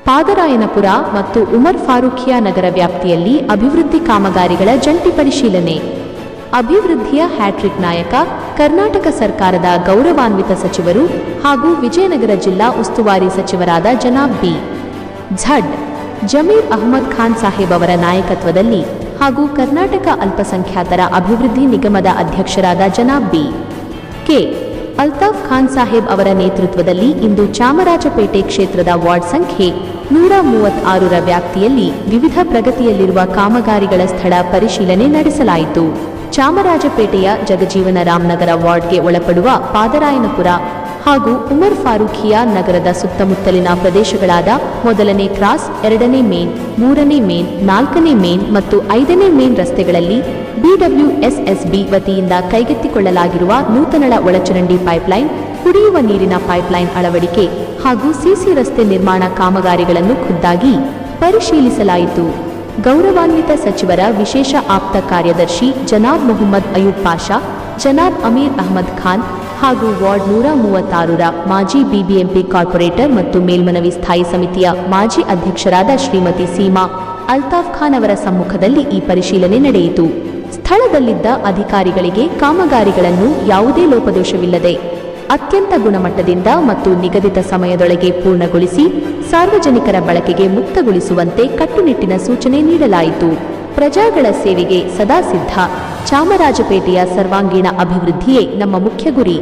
ಪಾದರಾಯನಪುರ ಮತ್ತು ಉಮರ್ ಫಾರೂಖಿಯಾ ನಗರ ವ್ಯಾಪ್ತಿಯಲ್ಲಿ ಅಭಿವೃದ್ಧಿ ಕಾಮಗಾರಿಗಳ ಜಂಟಿ ಪರಿಶೀಲನೆ. ಅಭಿವೃದ್ಧಿಯ ಹ್ಯಾಟ್ರಿಕ್ ನಾಯಕ, ಕರ್ನಾಟಕ ಸರ್ಕಾರದ ಗೌರವಾನ್ವಿತ ಸಚಿವರು ಹಾಗೂ ವಿಜಯನಗರ ಜಿಲ್ಲಾ ಉಸ್ತುವಾರಿ ಸಚಿವರಾದ ಜನಾಬ್ ಬಿ. ಝಡ್. ಜಮೀರ್ ಅಹ್ಮದ್ ಖಾನ್ ಸಾಹೇಬ್ ಅವರ ನಾಯಕತ್ವದಲ್ಲಿ ಹಾಗೂ ಕರ್ನಾಟಕ ಅಲ್ಪಸಂಖ್ಯಾತರ ಅಭಿವೃದ್ಧಿ ನಿಗಮದ ಅಧ್ಯಕ್ಷರಾದ ಜನಾಬ್ ಬಿ. ಕೆ. ಅಲ್ತಾಫ್ ಖಾನ್ ಸಾಹೇಬ್ ಅವರ ನೇತೃತ್ವದಲ್ಲಿ ಇಂದು ಚಾಮರಾಜಪೇಟೆ ಕ್ಷೇತ್ರದ ವಾರ್ಡ್ ಸಂಖ್ಯೆ 136ರ ವ್ಯಾಪ್ತಿಯಲ್ಲಿ ವಿವಿಧ ಪ್ರಗತಿಯಲ್ಲಿರುವ ಕಾಮಗಾರಿಗಳ ಸ್ಥಳ ಪರಿಶೀಲನೆ ನಡೆಸಲಾಯಿತು. ಚಾಮರಾಜಪೇಟೆಯ ಜಗಜೀವನ ರಾಮನಗರ ವಾರ್ಡ್ಗೆ ಒಳಪಡುವ ಪಾದರಾಯನಪುರ ಹಾಗೂ ಉಮರ್ ಫಾರೂಖಿಯಾ ನಗರದ ಸುತ್ತಮುತ್ತಲಿನ ಪ್ರದೇಶಗಳಾದ 1ನೇ ಕ್ರಾಸ್, 2ನೇ ಮೇನ್, 3ನೇ ಮೇನ್, 4ನೇ ಮೇನ್ ಮತ್ತು 5ನೇ ಮೇನ್ ರಸ್ತೆಗಳಲ್ಲಿ ಬಿಡಬ್ಲ್ಯೂಎಸ್ಎಸ್ಬಿ ವತಿಯಿಂದ ಕೈಗೆತ್ತಿಕೊಳ್ಳಲಾಗಿರುವ ನೂತನ ಒಳಚರಂಡಿ ಪೈಪ್ಲೈನ್, ಕುಡಿಯುವ ನೀರಿನ ಪೈಪ್ಲೈನ್ ಅಳವಡಿಕೆ ಹಾಗೂ ಸಿಸಿ ರಸ್ತೆ ನಿರ್ಮಾಣ ಕಾಮಗಾರಿಗಳನ್ನು ಖುದ್ದಾಗಿ ಪರಿಶೀಲಿಸಲಾಯಿತು. ಗೌರವಾನ್ವಿತ ಸಚಿವರ ವಿಶೇಷ ಆಪ್ತ ಕಾರ್ಯದರ್ಶಿ ಜನಾಬ್ ಮೊಹಮ್ಮದ್ ಅಯೂಬ್ ಪಾಷಾ, ಜನಾಬ್ ಅಮೀರ್ ಅಹ್ಮದ್ ಖಾನ್ ಹಾಗೂ ವಾರ್ಡ್ 136ರ ಮಾಜಿ ಬಿಬಿಎಂಪಿ ಕಾರ್ಪೊರೇಟರ್ ಮತ್ತು ಮೇಲ್ಮನವಿ ಸ್ಥಾಯಿ ಸಮಿತಿಯ ಮಾಜಿ ಅಧ್ಯಕ್ಷರಾದ ಶ್ರೀಮತಿ ಸೀಮಾ ಅಲ್ತಾಫ್ ಖಾನ್ ಅವರ ಸಮ್ಮುಖದಲ್ಲಿ ಈ ಪರಿಶೀಲನೆ ನಡೆಯಿತು. ಸ್ಥಳದಲ್ಲಿದ್ದ ಅಧಿಕಾರಿಗಳಿಗೆ ಕಾಮಗಾರಿಗಳನ್ನು ಯಾವುದೇ ಲೋಪದೋಷವಿಲ್ಲದೆ ಅತ್ಯಂತ ಗುಣಮಟ್ಟದಿಂದ ಮತ್ತು ನಿಗದಿತ ಸಮಯದೊಳಗೆ ಪೂರ್ಣಗೊಳಿಸಿ ಸಾರ್ವಜನಿಕರ ಬಳಕೆಗೆ ಮುಕ್ತಗೊಳಿಸುವಂತೆ ಕಟ್ಟುನಿಟ್ಟಿನ ಸೂಚನೆ ನೀಡಲಾಯಿತು. ಪ್ರಜಾಗಳ ಸೇವೆಗೆ ಸದಾ ಸಿದ್ಧ. ಚಾಮರಾಜಪೇಟೆಯ ಸರ್ವಾಂಗೀಣ ಅಭಿವೃದ್ಧಿಯೇ ನಮ್ಮ ಮುಖ್ಯ ಗುರಿ.